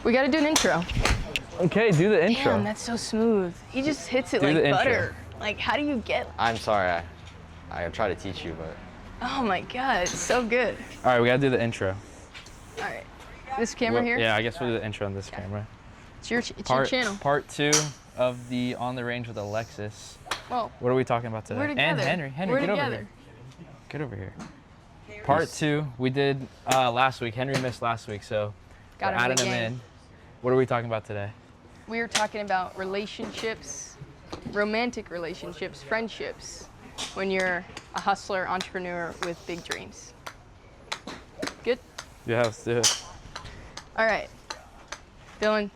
We gotta do an intro. Okay, do the intro. Damn, that's so smooth. He just hits it Do like the intro. butter. Like, how do you get? I'm sorry. I try to teach you, but Oh my god, it's so good. All right, we gotta do the intro. All right, this camera here. Yeah, I guess we'll do the intro on this camera. It's your channel. Part 2 of the On the Range with Alexis. Well, What are we talking about today? we're together. And Henry, we're get together. over here. Get over here. Part 2, we did last week. Henry missed last week, so Got we're him adding him again. in. What are we talking about today? We are talking about relationships, romantic relationships, friendships, when you're a hustler, entrepreneur with big dreams. Good? Yeah, let's do it. All right. Dylan,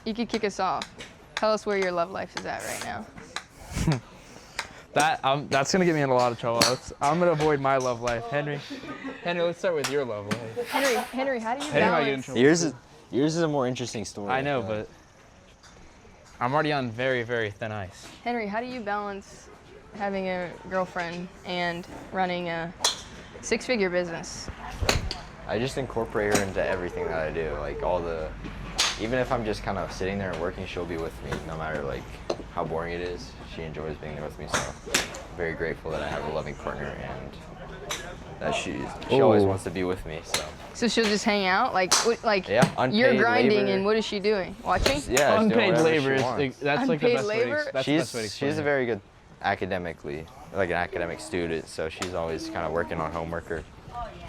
you could kick us off. Tell us where your love life is at right now. That's gonna get me in a lot of trouble. I'm gonna avoid my love life. Henry, let's start with your love life. Henry, how do you Henry might get in balance? trouble. yours is a more interesting story. I know, but I'm already on very, very thin ice. Henry, how do you balance having a girlfriend and running a six-figure business? I just incorporate her into everything that I do. Like even if I'm just kind of sitting there and working, she'll be with me no matter like how boring it is. She enjoys being there with me, so I'm very grateful that I have a loving partner and that she always wants to be with me. So she'll just hang out, like Yeah, unpaid you're grinding, labor. and what is she doing? Watching? Yeah, she's doing Unpaid whatever labor she is wants. that's like the Unpaid best way. labor? That's the best way to explain She's a it. very good academically, like an academic student, so she's always kind of working on homework or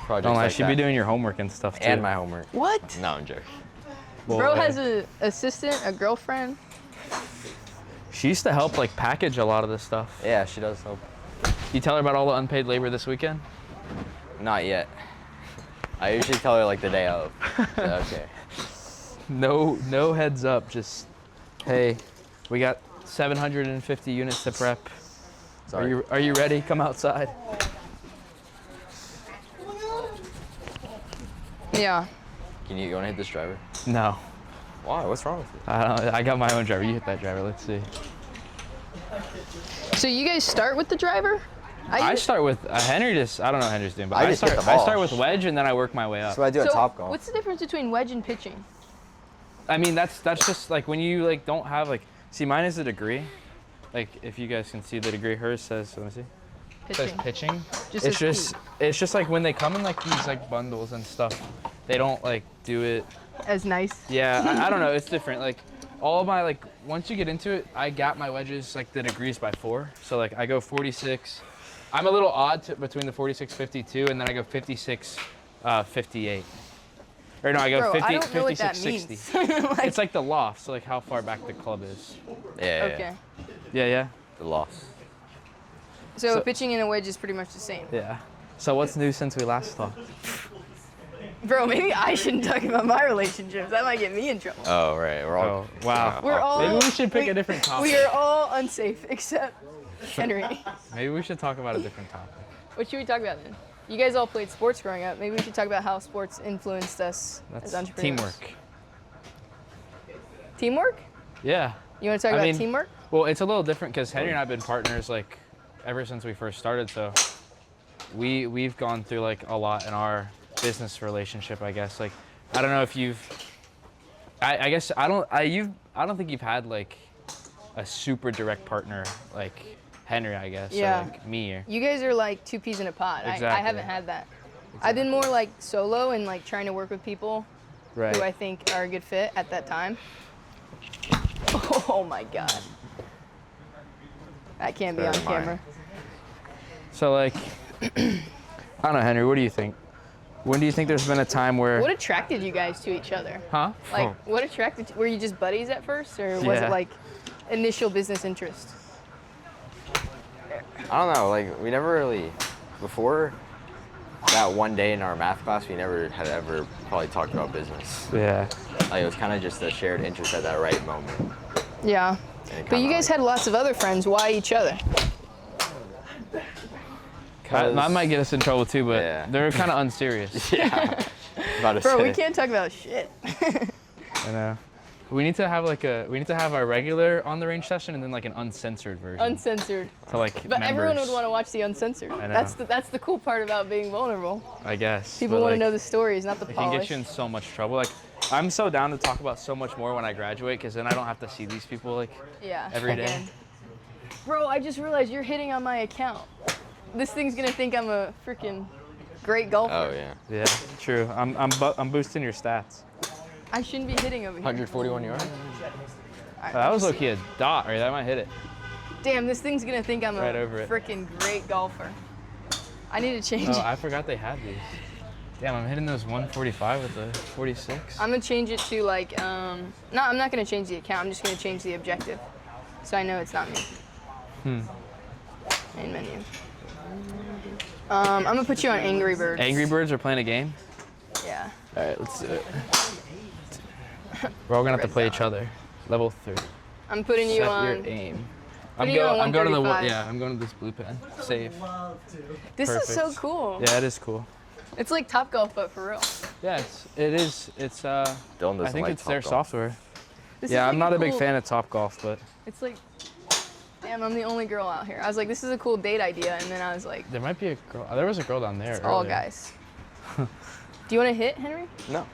projects Don't lie, like she'd that. be doing your homework and stuff too. And my homework. What? No, I'm joking. Bro Boy. has an assistant, a girlfriend. She used to help like package a lot of this stuff. Yeah, she does help. You tell her about all the unpaid labor this weekend? Not yet. I usually tell her like the day of. So, okay. No heads up, just hey, we got 750 units to prep. Sorry. Are you ready? Come outside. Yeah. You want to hit this driver? No. Why? What's wrong with you? I got my own driver. You hit that driver. Let's see. So you guys start with the driver? I start with Henry. I don't know what Henry's doing, but I I just hit start. the I ball. start with wedge and then I work my way up. That's what I do at So Top Golf. what's the difference between wedge and pitching? I mean, that's just like when you like don't have like. See, mine is a degree. Like if you guys can see the degree, hers says. Let me see. It says Pitching. pitching. Just It's says it's just like when they come in like these like bundles and stuff, they don't like do it. as nice. Yeah, I don't know. It's different. Like all of my like once you get into it, I gap my wedges like the degrees by 4. So like I go 46. I'm a little odd between the 46, 52, and then I go 56, 58. Or no, I go Bro, 50, I don't know what 56, that 60. means. Like, It's like the loft, so like how far back the club is. Yeah. okay. Yeah. The loss. So, So- pitching and a wedge is pretty much the same. Yeah. So what's new since we last talked? Bro, maybe I shouldn't talk about my relationships. That might get me in trouble. Oh right. We're all. Oh, wow. We're all. Maybe we should pick a different topic. We are all unsafe except Henry. Maybe we should talk about a different topic. What should we talk about then? You guys all played sports growing up. Maybe we should talk about how sports influenced us as That's entrepreneurs. teamwork. Teamwork? Yeah. You want to talk I about mean- teamwork? Well, it's a little different because Henry and I have been partners like ever since we first started. So we've gone through like a lot in our business relationship. I guess like I don't know if you've. I guess I don't think you've had like a super direct partner like Henry. I guess. Yeah. Or, like me or. You guys are like two peas in a pod. I Exactly. haven't had that. I've been more like solo and like trying to work with people Right. who I think are a good fit at that time. Oh my God. That can't be on Better than mine. camera. So like, I don't know, Henry. What do you think? When do you think there's been a time where? What attracted you guys to each other? Huh? Like, what attracted you? Were you just buddies at first, or was Yeah. it like initial business interest? I don't know. Like we never really before that one day in our math class, we never had ever probably talked about business. Yeah. Like it was kind of just a shared interest at that right moment. Yeah. And it But you kinda, guys had lots of other friends. Why each other? That might get us in trouble too, but Yeah. they're kind of unserious. Yeah. About to Bro, say. we can't talk about shit. You know. We need to have our regular on the range session and then like an uncensored version. Uncensored. To like But members, everyone would want to watch the uncensored. I know. That's the cool part about being vulnerable. I guess. People but, want to like, know the stories, not the it can polish. get you in so much trouble. Like, I'm so down to talk about so much more when I graduate, because then I don't have to see these people like Yeah. every day. again. Bro, I just realized you're hitting on my account. This thing's gonna think I'm a freaking great golfer. Oh yeah. Yeah, true. I'm boosting your stats. I shouldn't be hitting over here. 141 yards. Alright, That was let's okay, a dot, right? That might hit it. see. Damn, this thing's gonna think I'm Right a over it. freaking great golfer. I need to change Oh, it. I forgot they had these. Damn, I'm hitting those 145 with the 46. I'm gonna change it to like, no, I'm not gonna change the account. I'm just gonna change the objective, so I know it's not me. Main menu. I'm gonna put you on Angry Birds. Angry Birds are playing a game? Yeah. All right, let's do it. We're all gonna have to play each other. Level 3. I'm putting you Set on. your aim. Putting you on I'm going to the 135. yeah. I'm going to this blue pen. Save. This is so Perfect. cool. Yeah, it is cool. It's like Top Golf, but for real. Yeah, it is. It's Dylan doesn't I think like it's their Topgolf. software. This Yeah, is I'm like not a big cool- fan of Topgolf, but It's like, damn, I'm the only girl out here. I was like, this is a cool date idea, and then I was like, there might be a girl. There was a girl down there. it's all earlier. guys. Do you want to hit, Henry? No,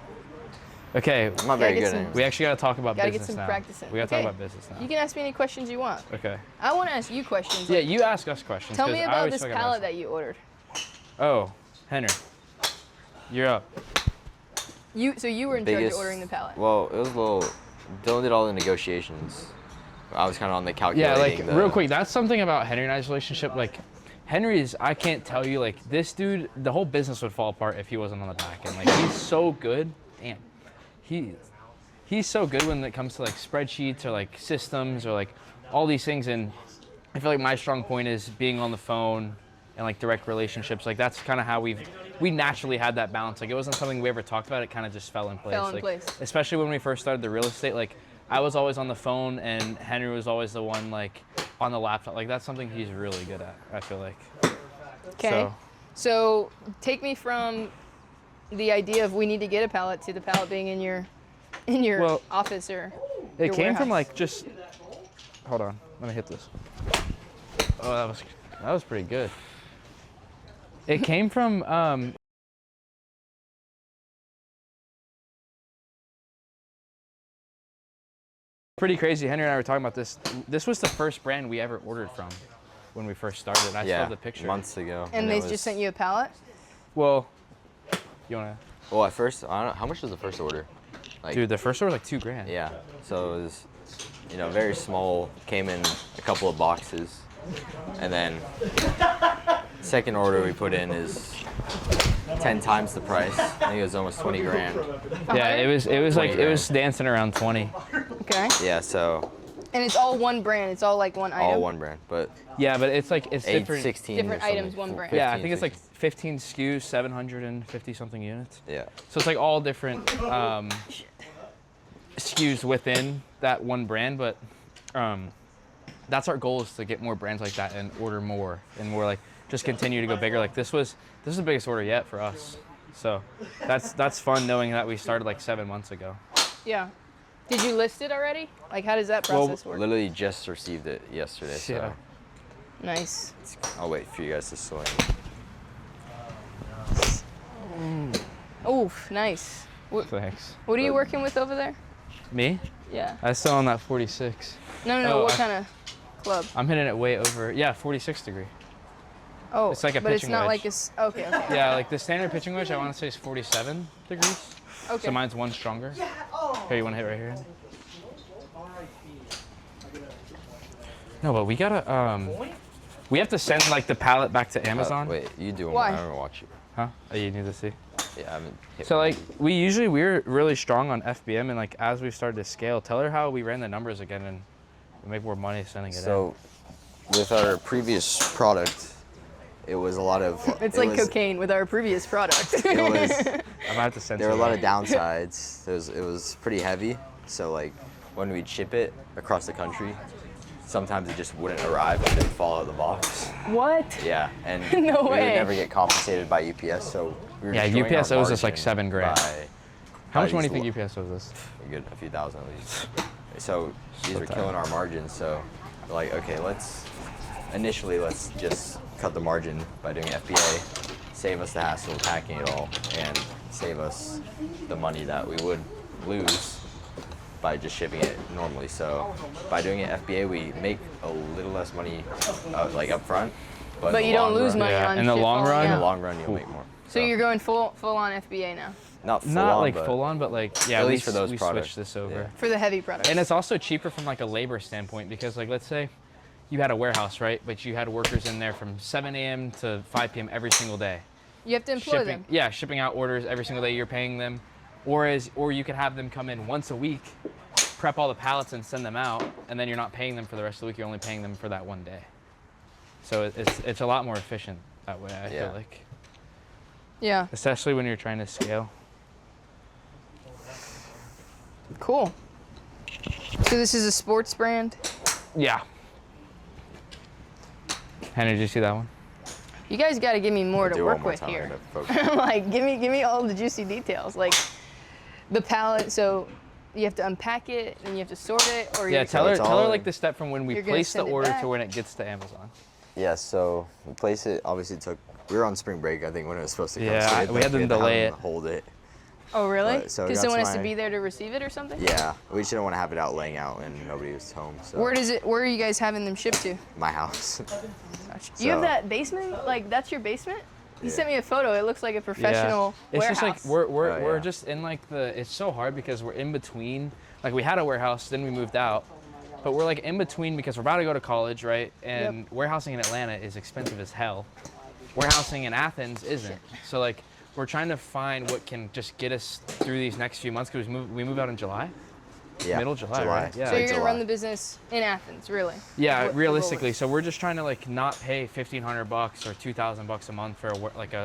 Okay, I'm not very get good some- at it. we actually got to talk about Gotta get business some now. practice in. We got to Okay. talk about business now. You can ask me any questions you want. Okay. I want to ask you questions. Yeah, like, you ask us questions. tell 'cause me I about always this feel like I'm palette asking- that you ordered. Oh, Henry, you're up. So you were in charge of Biggest- ordering the palette. Well, it was a little. Dylan did all the negotiations. I was kind of on the Yeah, calculating. like real quick, that's something about Henry and I's relationship. Like, Henry's, I can't tell you, like this dude, the whole business would fall apart if he wasn't on the back end. Like, he's so good. Damn, he's so good when it comes to like spreadsheets or like systems or like all these things. And I feel like my strong point is being on the phone and like direct relationships. Like that's kind of how we naturally had that balance. Like it wasn't something we ever talked about. It kind of just fell in place. Fell in Like, place. especially when we first started the real estate. Like I was always on the phone and Henry was always the one like on the laptop. Like that's something he's really good at, I feel like. Okay. So take me from the idea of we need to get a palette to the palette being in your Well, office or It your came from warehouse. like just. Hold on, let me hit this. Oh, that was pretty good. It came from pretty crazy. Henry and I were talking about this. This was the first brand we ever ordered from when we first started. I still yeah, have the picture. months ago. and they it was- just sent you a palette. Well, you wanna? Well, at first, I don't know how much was the first order. Like, Dude, the first order was like $2,000. yeah. So it was, very small. Came in a couple of boxes, and then second order we put in is 10 times the price. I think it was almost 20 grand. Yeah, it was like 20 it was dancing around 20. Okay. Yeah, so And it's all one brand. It's all like one item. all one brand, but Yeah, but it's like it's 8, different. 16 Different or something, items, one brand. Yeah, I 15, think it's like 16. 15 SKUs, 750 something units. Yeah. So it's like all different SKUs within that one brand, but that's our goal, is to get more brands like that and order more and more, like just continue to go bigger. Like this is the biggest order yet for us. So that's fun knowing that we started like 7 months ago. Yeah. Did you list it already? Like, how does that Well, process work? Literally just received it yesterday, so Yeah. Nice. I'll wait for you guys to swing. Oof, nice. Thanks. What are you working with over there? Me? Yeah. I still on that 46. No. Oh, What I- kind of club? I'm hitting it way over. Yeah, 46 degree. Oh, It's like a but it's pitching not wedge. like it's okay. Okay. Yeah, like the standard pitching wedge, I want to say is 47 degrees. Okay. So mine's one stronger. Here, you want to hit right here? No, but we gotta we have to send like the palette back to Amazon. Wait, you do them. Why? I haven't watched you. Huh? Oh, you need to see. Yeah, I haven't hit So one. like we're really strong on FBM, and like as we've started to scale, tell her how we ran the numbers again and we make more money sending it So, with our previous product, it was a lot of. It's it like was, cocaine with our previous product. It was. in. I might have to send. There were a lot of down. downsides. It was pretty heavy. So like, when we'd ship it across the country, sometimes it just wouldn't arrive and it'd fall out of the box. What? Yeah, and No we way. would never get compensated by UPS. So we were Yeah, destroying UPS our owes us, like, margin $7,000. by How much money these do you think UPS owes us? A good a few thousand at least. So these So are tight. killing our margins. So we're like, okay, let's just cut the margin by doing FBA, save us the hassle of packing it all, and save us the money that we would lose by just shipping it normally. So by doing it FBA, we make a little less money, like up front. But in the you don't long lose run- money Yeah, on in the ship long falling run- In out. the long run, you'll make more. So you're going full on FBA now not full Not on, like but full on, but like yeah, at we least for those we products. switched this over. Yeah. for the heavy products. And it's also cheaper from like a labor standpoint because like let's say you had a warehouse, right? But you had workers in there from 7 a.m. to 5 p.m. every single day. you have to employ them. Yeah, shipping out orders every single day. You're paying them, or you could have them come in once a week, prep all the pallets and send them out, and then you're not paying them for the rest of the week. You're only paying them for that one day. So it's a lot more efficient that way. I Yeah. feel like, Yeah, especially when you're trying to scale. cool. So this is a sports brand. Yeah. Henry, did you see that one? You guys got to give me more to do one work more with time, here. to focus. Like, give me all the juicy details. Like the pallet. So you have to unpack it, and you have to sort it, or Yeah, you're tell her it's all- like the step from when we You're gonna place the send it order back. to when it gets to Amazon. Yeah, so we placed it. Obviously, we were on spring break, I think, when it was supposed to come. Yeah, so we had to have delay them it. Hold it. Oh, really? But- so it Because got someone to has to my- be there to receive it or something? Yeah, we just didn't want to have it out laying out and nobody was home. So Where are you guys having them shipped to? my house. You have So- that basement? Like, that's your basement? You Yeah. sent me a photo. It looks like a professional It's warehouse. just like we're Oh, we're yeah. just in like it's so hard because we're in between. Like we had a warehouse, then we moved out, but we're like in between because we're about to go to college, right? And warehousing in Atlanta is expensive as hell. Warehousing in Athens isn't. So like we're trying to find what can just get us through these next few months because we move out in July. Yeah, Middle July, right? Yeah. So you're gonna July. run the business in Athens, really? Yeah, What the goal realistically. is. So we're just trying to like not pay $1,500 or $2,000 a month for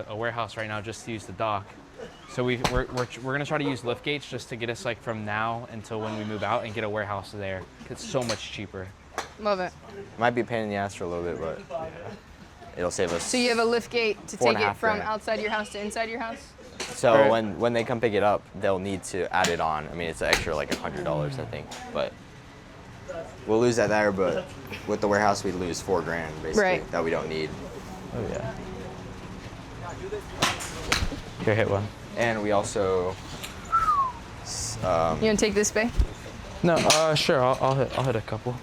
a warehouse right now just to use the dock. So we're gonna try to use lift gates just to get us like from now until when we move out and get a warehouse there. It's so much cheaper. Love it. Might be a pain in the ass for a little bit, but it'll save us. So you have a lift gate to $4.5 take it from grand. outside your house to inside your house? So Right. when they come pick it up, they'll need to add it on. I mean, it's an extra like $100, I think, but we'll lose that there. But with the warehouse, we lose $4 grand basically Right. that we don't need. Oh yeah. Here, hit one. And we also You gonna take this, Bay? No, sure. I'll hit a couple.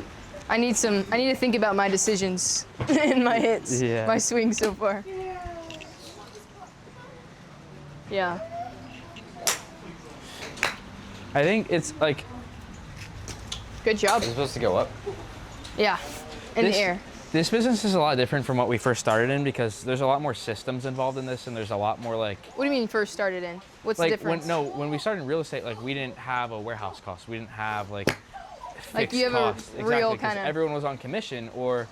I need to think about my decisions and my hits, Yeah. my swings so far. Yeah. I think it's like Good job. it's supposed to go up. Yeah. In this, the air. This business is a lot different from what we first started in because there's a lot more systems involved in this, and there's a lot more like What do you mean first started in? What's the like difference? when we started in real estate, like we didn't have a warehouse cost. We didn't have like fixed Like, you have a costs. real Exactly, 'cause kinda- everyone was on commission, or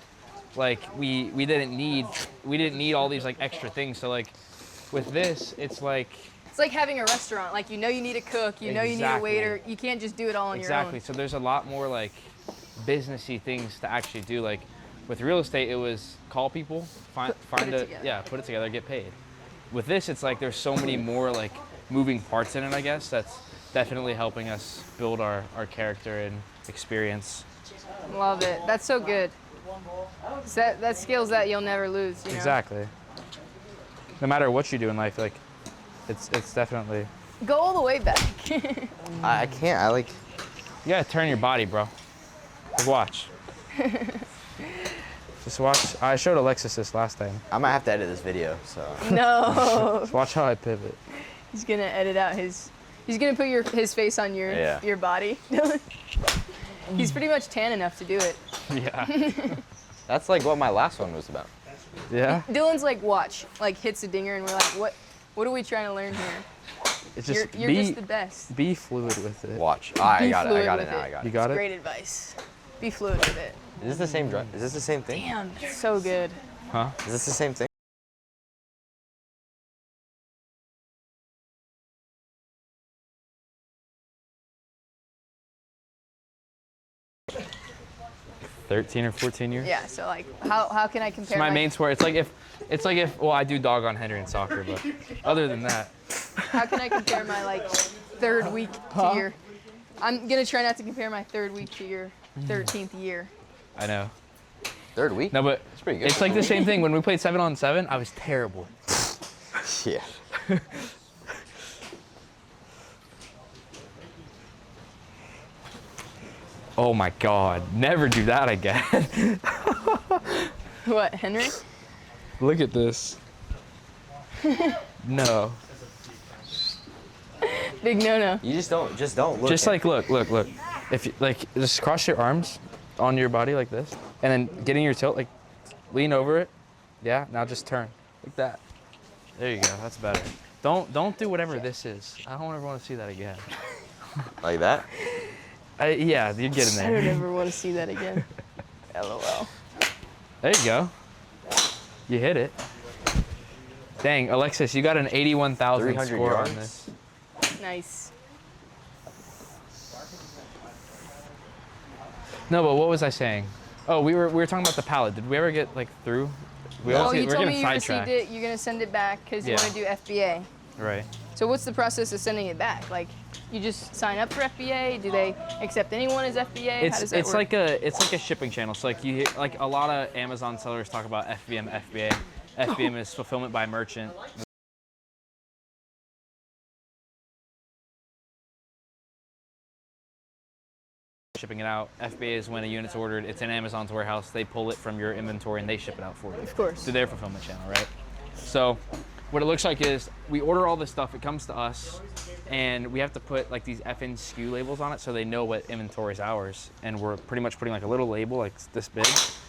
like we didn't need all these like extra things. So like with this, it's like It's like having a restaurant. Like, you know you need a cook, you know you need a Exactly. waiter. You can't just do it all on exactly. your So there's a lot more like businessy things to actually do. Like with real estate, it was call people, find it a together. put it together, get paid. With this, it's like there's so many more like moving parts in it. I guess that's definitely helping us build our character and experience. own. Love it. That's so good. That skills that you'll never lose. You know? Exactly. No matter what you do in life, like it's definitely Go all the way back. I can't. I like. you gotta turn your body, bro. Just watch. Just watch. I showed Alexis this last time. I might have to edit this video. So No. Just watch how I pivot. He's gonna edit out his. He's gonna put his face on Yeah. your body. He's pretty much tan enough to do it. Yeah. that's like what my last one was about. Yeah. Dylan's like, watch, like hits a dinger, and we're like, what are we trying to learn here? It's You're just just the best. be fluid with it. Watch. I Be got it. I fluid got it with now. it. I got You it. got it? Great advice. Be fluid with it. Is this the same drive? Is this the same thing? Damn, that's so good. Huh? Is this the same thing? Yeah. 13 or 14 years. Yeah. So like, how can I compare? It's my main sport. It's like if well, I do dog on Henry in soccer, but other than that, How can I compare my like third week to your. I'm gonna try not to compare my third week to your 13th year. I know. Third week? No, but It's pretty good. it's like the same thing. When we played 7-on-7, I was terrible. Yeah. Oh my God, never do that again. What, Henry? Look at this. No. Big no-no. You just don't look. Just at like, look. If you, like, just cross your arms on your body like this, and then getting your tilt, like, lean over it. Yeah, now just turn, like that. There you go, that's better. Don't do whatever this is. I don't ever want to see that again. like that. Yeah, you're getting I don't there. ever want to see that again. LOL. There you go. You hit it. Dang, Alexis, you got an 81,000 300 score yards? on this. Nice. No, but what was I saying? Oh, we were talking about the pallet. Did we ever get like through? We Oh, always you we're told me getting you received sidetracked. it. You're gonna send it back because you Yeah. want to do FBA. Right. So what's the process of sending it back? Like, you just sign up for FBA? Do they accept anyone as FBA? How does that It's work? like a shipping channel. So like like a lot of Amazon sellers talk about FBM, FBA. FBM is fulfillment by merchant. Shipping it out. FBA is when a unit's ordered. It's in Amazon's warehouse. They pull it from your inventory and they ship it out for you. Of course. Through their fulfillment channel, right? So what it looks like is we order all this stuff. It comes to us, and we have to put like these FN SKU labels on it so they know what inventory is ours. And we're pretty much putting like a little label like this big,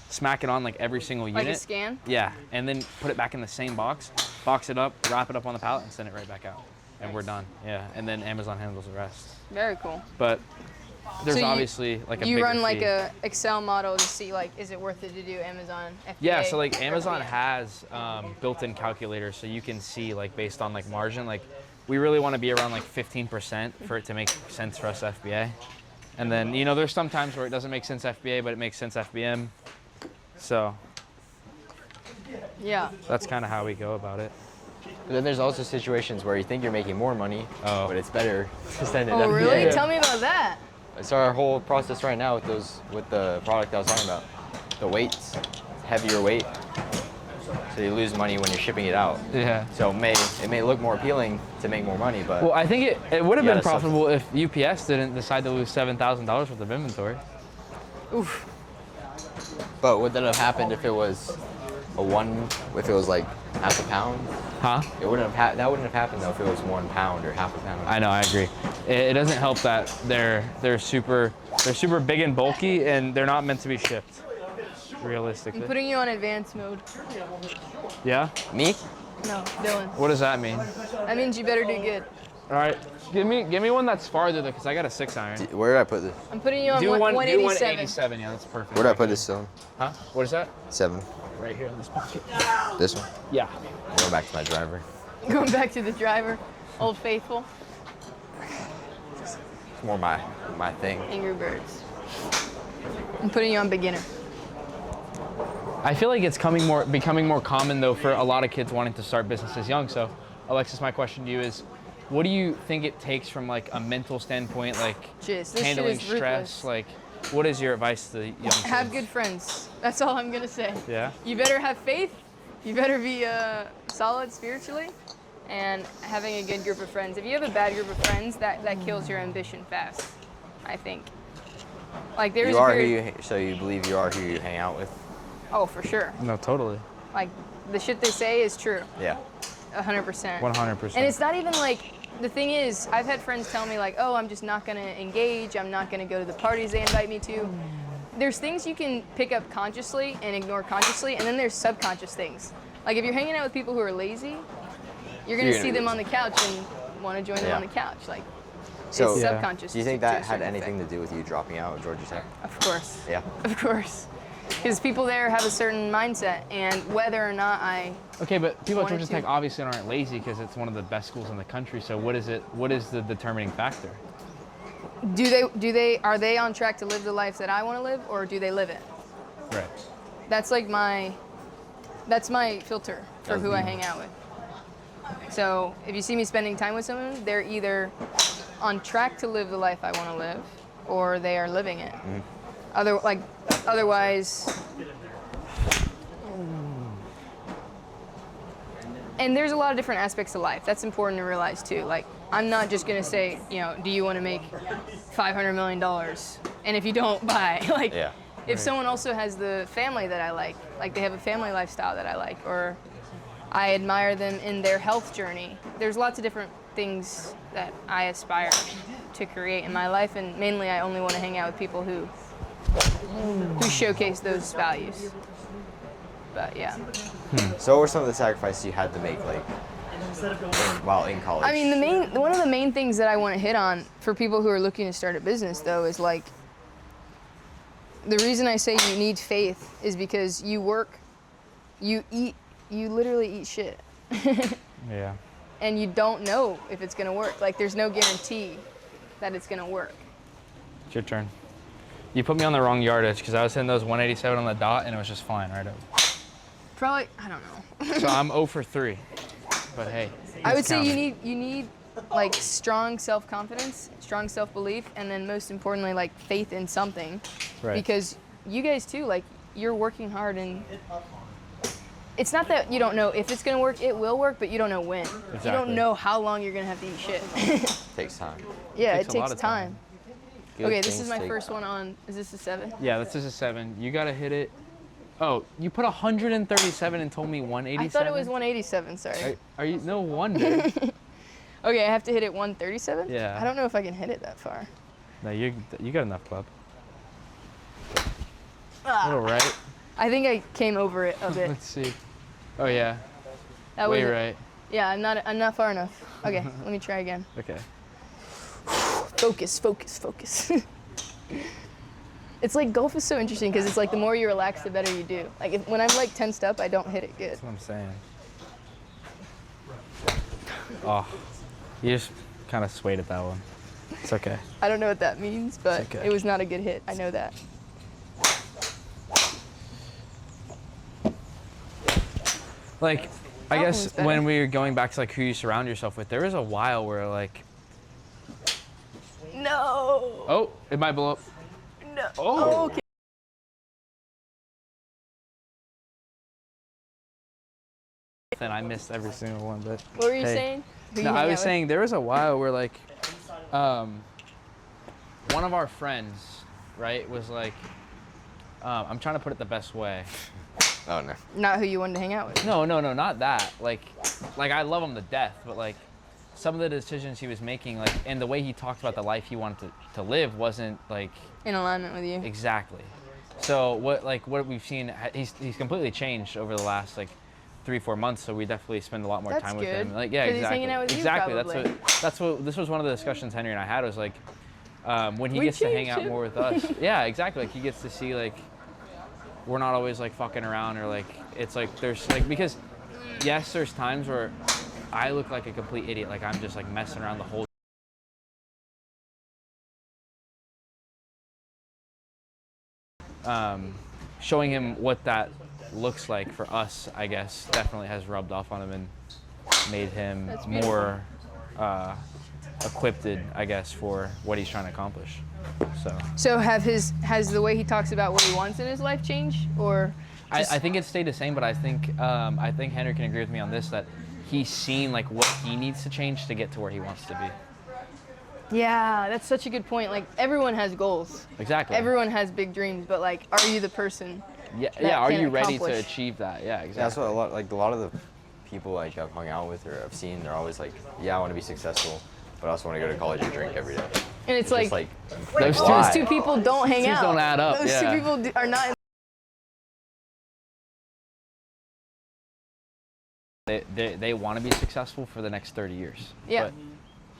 smack it on like every single unit. Like a scan? Yeah, and then put it back in the same box, box it up, wrap it up on the pallet, and send it right back out. And we're done. Yeah, and then Amazon handles the rest. Very cool. But there's So obviously like a You bigger run like fee. a Excel model to see like, is it worth it to do Amazon FBA? Yeah, so like Amazon FBA? has built-in calculators, so you can see like based on like margin, like we really want to be around like 15% for it to make sense for us FBA. And then there's some times where it doesn't make sense FBA, but it makes sense FBM. So Yeah. that's kind of how we go about it. But then there's also situations where you think you're making more money, Oh. but it's better to send it Oh, FBA. really? Yeah. Tell me about that. It's our whole process right now with the product I was talking about. The weights, heavier weight, so you lose money when you're shipping it out. Yeah. So it may look more appealing to make more money, but Well, I think it would have You been gotta profitable if UPS didn't decide to lose $7,000 worth of inventory. Oof. would that have happened if it was if it was like half a pound? Huh? That wouldn't have happened though if it was 1 pound or half a pound. I know, I agree. It doesn't help that they're super big and bulky, and they're not meant to be shipped. Realistically. I'm putting you on advanced mode. Yeah? Me? No, Dylan. What does that mean? That means you better do good. All right, give me one that's farther though, because I got a 6-iron. Where did I put this? I'm putting you on Do 187. 187. Yeah, that's perfect. Where did I put this stone? Huh? What is that? 7. Right here in this pocket. This one? Yeah. I'm going back to my driver. Going back to the driver, Old Faithful, It's more my thing. Angry Birds. I'm putting you on beginner. I feel like it's becoming more common though for a lot of kids wanting to start businesses young. So, Alexis, my question to you is, what do you think it takes from like a mental standpoint, like Jeez, this handling shit is stress? ruthless. Like, what is your advice to young kids? Have good friends. That's all I'm gonna say. Yeah. You better have faith. You better be solid spiritually, and having a good group of friends. If you have a bad group of friends, that kills your ambition fast, I think. Like there's You are a period, so you believe you are who you hang out with? Oh, for sure. No, totally. Like the shit they say is true, Yeah. 100%. 100%. And it's not even like, the thing is, I've had friends tell me like, oh, I'm just not gonna engage, I'm not gonna go to the parties they invite me to. There's things you can pick up consciously and ignore consciously, and then there's subconscious things. Like if you're hanging out with people who are lazy, you're gonna You're see gonna them be- on the couch and wanna join them Yeah. on the couch. Like, So it's Yeah. subconscious. do you think to a that had certain anything extent. to do with you dropping out of Georgia Tech? Of course. Yeah. Of course. Because people there have a certain mindset, and whether or not Okay, but people at Wanted Georgia to. Tech obviously aren't lazy because it's one of the best schools in the country. So what is it? What is the determining factor? are they on track to live the life that I want to live, or do they live it? Right. That's like that's my filter for who I hang out with. So if you see me spending time with someone, they're either on track to live the life I want to live, or they are living it. Otherwise. And there's a lot of different aspects of life. That's important to realize too. Like, I'm not just gonna say, do you want to make $500 million? And if you don't, buy. Like, Yeah. if someone also has the family that I like they have a family lifestyle that I like, or I admire them in their health journey. There's lots of different things that I aspire to create in my life, and mainly I only want to hang out with people who showcase those values. But yeah. So what were some of the sacrifices you had to make, like, while in college? I mean, one of the main things that I want to hit on for people who are looking to start a business, though, is like, the reason I say you need faith is because you literally eat shit. Yeah. And you don't know if it's gonna work. Like, there's no guarantee that it's gonna work. It's your turn. You put me on the wrong yardage because I was hitting those 187 on the dot and it was just flying right over. Probably, I don't know. So I'm 0 for 3. But hey. I would say counting. you need like strong self-confidence, strong self-belief, and then most importantly, like faith in something. Right. Because you guys too, like, you're working hard, and it's not that you don't know if it's gonna work, it will work, but you don't know when. Exactly. You don't know how long you're gonna have to eat shit. Takes time. Yeah, Takes it a lot takes of time. time. Good Okay, this things is my take first time. one on, is this a 7? Yeah, this is a 7. You gotta hit it. Oh, you put 137 and told me 187? I thought it was 187, sorry. Are you, no wonder. Okay, I have to hit it 137? Yeah. I don't know if I can hit it that far. No, you got enough club. Ah, Little right. I think I came over it a bit. Let's see. Oh yeah, That way was right. Yeah, I'm not far enough. Okay, let me try again. Okay. Focus, focus, focus. It's like golf is so interesting because it's like the more you relax, the better you do. Like, when I'm like tensed up, I don't hit it good. That's what I'm saying. Oh, you just kind of swayed at that one. It's okay. I don't know what that means, but It's okay. it was not a good hit. I know that. Like, I That one guess was better. when we were going back to like who you surround yourself with, there was a while where like, No. oh, it might blow up. No. Oh. Okay. And I missed every single one, but. What were you Hey. saying? Who No, you I hang was out saying there was a while where like, one of our friends, right, was like, I'm trying to put it the best way. Oh no. with? Not who you wanted to hang out with. No, not that. Like I love him to death, but like some of the decisions he was making, like, and the way he talked about the life he wanted to live wasn't like In alignment with you. exactly. So what we've seen, he's completely changed over the last like 3-4 months. So we definitely spend a lot more That's time with good, him. Like, yeah, 'cause he's exactly. hanging out with you, exactly. probably. That's what this was one of the discussions Henry and I had, was like, when he We gets to hang changed out him. more with us. Yeah, exactly. Like he gets to see like we're not always like fucking around, or like it's like there's like, because yes, there's times where I look like a complete idiot, like I'm just like messing around the whole showing him what that looks like for us, I guess, definitely has rubbed off on him and made him That's beautiful. more equipped, I guess, for what he's trying to accomplish. So Has the way he talks about what he wants in his life changed, or? I think it stayed the same, but I think Henry can agree with me on this, that he's seen like what he needs to change to get to where he wants to be. Yeah, that's such a good point. Like, everyone has goals. Exactly. Everyone has big dreams, but like, are you the person? Yeah, that yeah. Are can you ready to accomplish? achieve that? Yeah, exactly. That's what a lot of the people like I've hung out with or I've seen, they're always like, yeah, I want to be successful, but I also want to go to college and drink every day. And it's Just like those why? two people don't hang Those out. don't add up, Those yeah. two people are not. They want to be successful for the next 30 years. Yeah.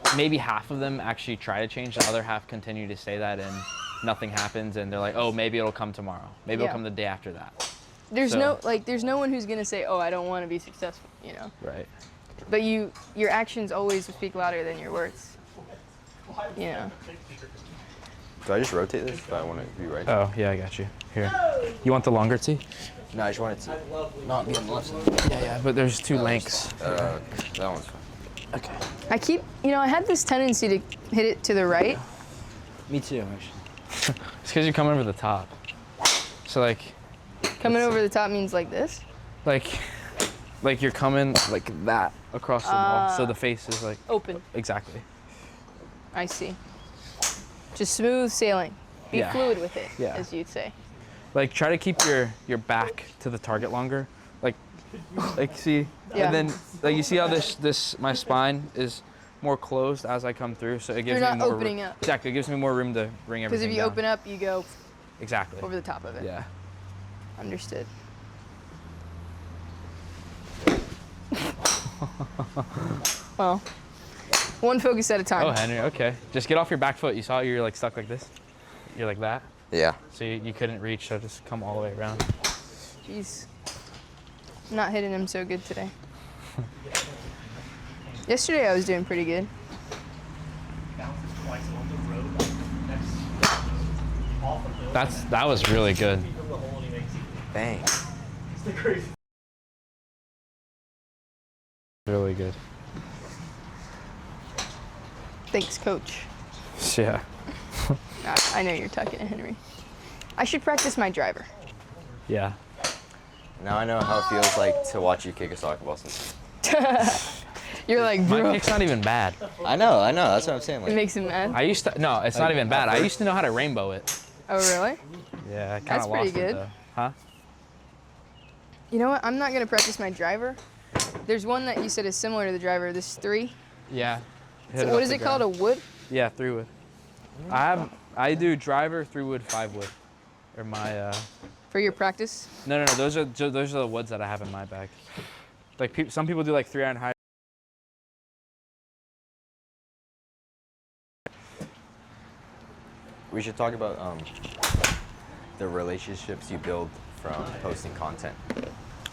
But maybe half of them actually try to change. The other half continue to say that, and nothing happens. And they're like, oh, maybe it'll come tomorrow. Maybe Yeah. it'll come the day after that. There's So- there's no one who's gonna say, oh, I don't want to be successful, you know. Right. But your actions always speak louder than your words. You know. Do I just rotate this if I want to be right? Oh, yeah, I got you. Here. You want the longer tee? No, I just wanted to not be on the left side. Yeah, but there's two lengths. That one's fine. Okay. I keep, I had this tendency to hit it to the right. Me too, actually. It's because you're coming over the top. So like, Coming over the top means like this. like you're coming like that across the ball. So the face is like Open. exactly. I see. Just smooth sailing. Be Yeah. fluid with it, Yeah. as you'd say. Like try to keep your back to the target longer. Like see, Yeah. and then like you see how this my spine is more closed as I come through, so it gives You're me not more opening up. Exactly, it gives me more room to bring Because everything if you down. open up, you go Exactly. over the top of it. Yeah. Understood. Well, one focus at a time. Oh, Henry, okay. Just get off your back foot. You saw you're like stuck like this. You're like that. Yeah. So you couldn't reach, so just come all the way around. Jeez. Not hitting him so good today. Yesterday I was doing pretty good. That was really good. Bang. Really good. Thanks, coach. Yeah. I know you're talking to Henry. I should practice my driver. Yeah. Now I know how it feels like to watch you kick a soccer ball. You're like, My bro. kick's not even bad. I know. That's what I'm saying. It Like, makes him mad. I used to, no, it's not even bad. I used to know how to rainbow it. Oh, really? Yeah, I kind That's of pretty lost good. it though. Huh? You know what? I'm not going to practice my driver. There's one that you said is similar to the driver, this 3. Yeah. Hit So it what off is the it called? ground. A wood? Yeah, 3-wood. I do driver, 3-wood, 5-wood. Or my For your practice? no, those are the woods that I have in my bag. Like some people do like 3-iron high. we should talk about the relationships you build from posting content.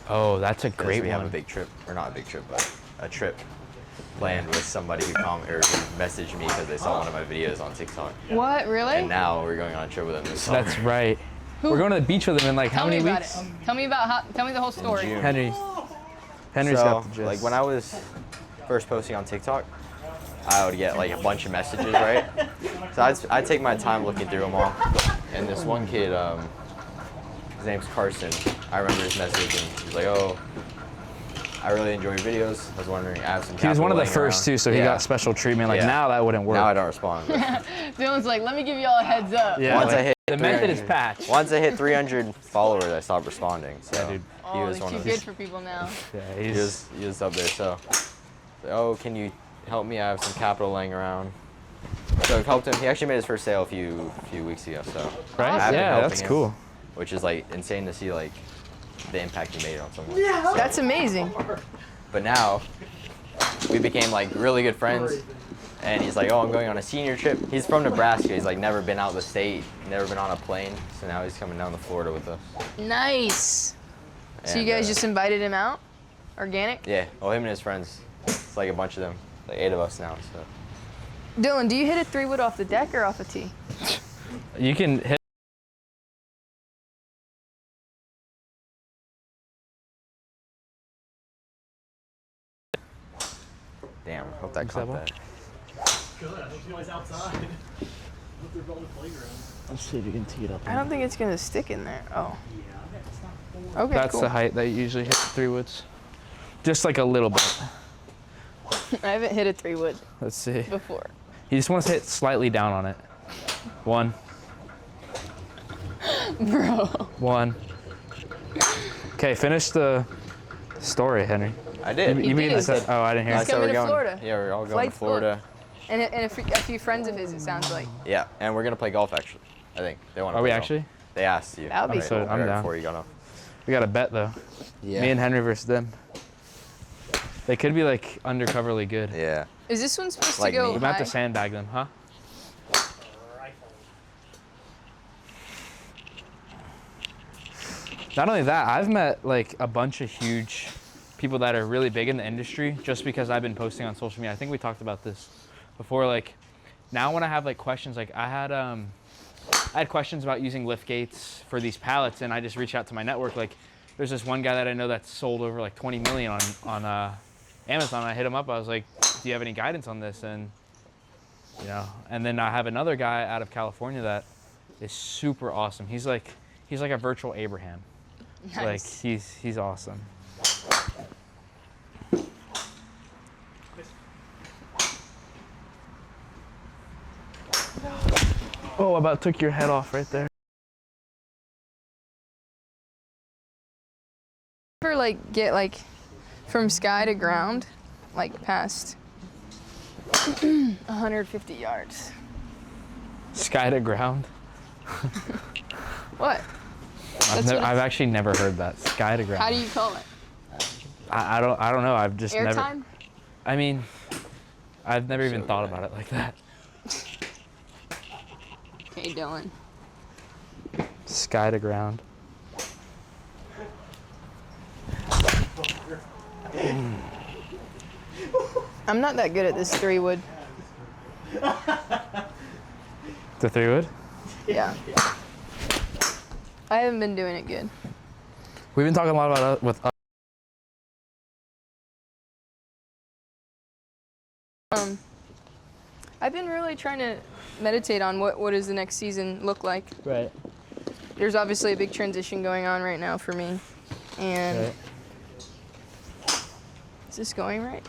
Oh, that's a 'Cause great we one. have a big trip, or not a big trip, but a trip planned with somebody who who messaged me because they saw one of my videos on TikTok. What? Really? And now we're going on a trip with them this summer. That's right. Who? We're going to the beach with him in like how Tell many me about weeks? it. Tell me tell me the whole story. June. Henry's So, got the gist. like when I was first posting on TikTok, I would get like a bunch of messages, right? So I'd take my time looking through them all. And this one kid, his name's Carson. I remember his message and he's like, "Oh, I really enjoy your videos. I was wondering, I have some He was one of the capital laying first around." too, so he Yeah. got special treatment. Like Yeah. now that wouldn't work. Now I don't respond. but Dylan's like, let me give you all a heads up. Yeah, Once I like, hit the method is 300 patch. Once I hit 300 followers, I stopped responding. So Yeah, dude. he Oh, was they're one too of good those. for people now. Yeah, He was up there. So, oh, can you help me? I have some capital laying around. So I've helped him. He actually made his first sale a few weeks ago. So right. I've been Yeah, helping that's him, cool. which is like insane to see like the impact he made on someone. That's amazing. But now we became like really good friends. And he's like, "Oh, I'm going on a senior trip." He's from Nebraska. He's like never been out of the state, never been on a plane. So now he's coming down to Florida with us. Nice. So you And, guys just invited him out? Organic? Yeah. Well, him and his friends. It's like a bunch of them, like 8 of us now. So. Dylan, do you hit a 3-wood off the deck or off a tee? You can hit. Damn. Hope that What's that caught ball? that. Good. I hope you guys outside. Hope they're building a playground. Let's see if you can tee it up. I don't think it's going to stick in there. Oh. Okay, That's cool. the height that you usually hit the 3-woods. Just like a little bit. I haven't hit a 3-wood Let's see. before. He just wants to hit slightly down on it. 1. Bro. 1. Okay, finish the story, Henry. I did. You mean did. I said? Oh, I didn't hear. I it. He's said coming we're to going. Florida. Yeah, we're all going Flight's to Florida. And a few friends of his, it sounds like. Yeah, and we're gonna play golf actually. I think they want to. Are we actually? They asked you. That would be right, cool. I'm right down. Before you got off. We got a bet though. Yeah. Me and Henry versus them. They could be like undercoverly good. Yeah. Is this one supposed Like to go me. We might have high? to sandbag them, huh? Not only that, I've met like a bunch of huge people that are really big in the industry just because I've been posting on social media. I think we talked about this before. Like now when I have like questions, like I had questions about using lift gates for these pallets, and I just reached out to my network. Like there's this one guy that I know that's sold over like 20 million on Amazon. I hit him up. I was like, do you have any guidance on this? And and then I have another guy out of California that is super awesome. He's like a virtual Abraham. Nice. Like he's awesome. Oh, I about took your head off right there. Ever like get like from sky to ground, like past 150 yards? Sky to ground. What? I've actually never heard that. Sky to ground. How do you call it? I don't know. I've just never. Airtime? I mean, I've never even thought about it like that. Okay, Dylan. Sky to ground. I'm not that good at this 3-wood. The 3-wood? Yeah. I haven't been doing it good. We've been talking a lot about I've been really trying to meditate on what does the next season look like. Right. There's obviously a big transition going on right now for me. And Right. is this going right?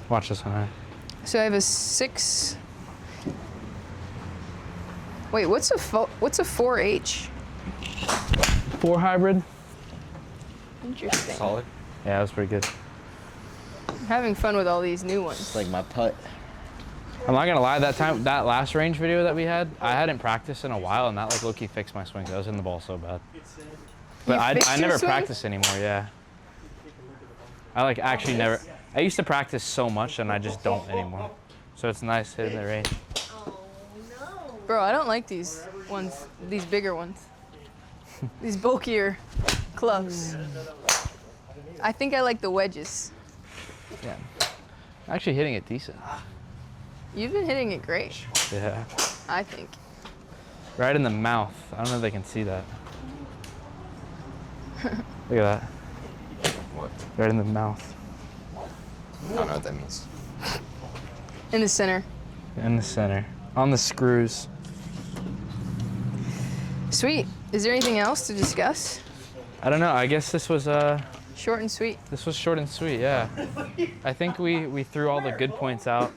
Watch this one. Right? So I have a 6. Wait, what's a 4H? 4 hybrid. Interesting. Solid. Yeah, that was pretty good. I'm having fun with all these new ones. It's like my putt. I'm not gonna lie. That last range video that we had, I hadn't practiced in a while, and that like low-key fixed my swing. I was hitting the ball so bad. But fixed I your never swing? practice anymore. Yeah. I like actually never. I used to practice so much, and I just don't anymore. So it's nice hitting the range. Bro, I don't like these ones, these bigger ones. These bulkier clubs. I think I like the wedges. Yeah. Actually hitting it decent. You've been hitting it great, Yeah. I think. Right in the mouth. I don't know if they can see that. Look at that. What? Right in the mouth. I don't know what that means. In the center. In the center. On the screws. Sweet. Is there anything else to discuss? I don't know. I guess this was Short and sweet. short and sweet. Yeah. I think we threw all the good points out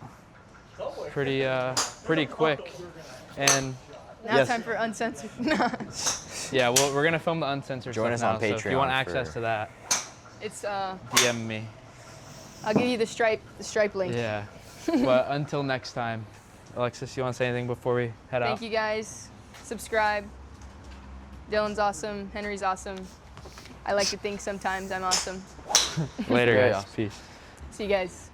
pretty quick. And Now yes. time for uncensored. Yeah, well, we're gonna film the uncensored Join stuff us now. on So if you want Patreon access for- to that, It's DM me. I'll give you the stripe link. Yeah. But until next time, Alexis, you want to say anything before we head out? Thank you guys. Subscribe. Dylan's awesome. Henry's awesome. I like to think sometimes I'm awesome. Later, Very guys. awesome. Peace. See you guys.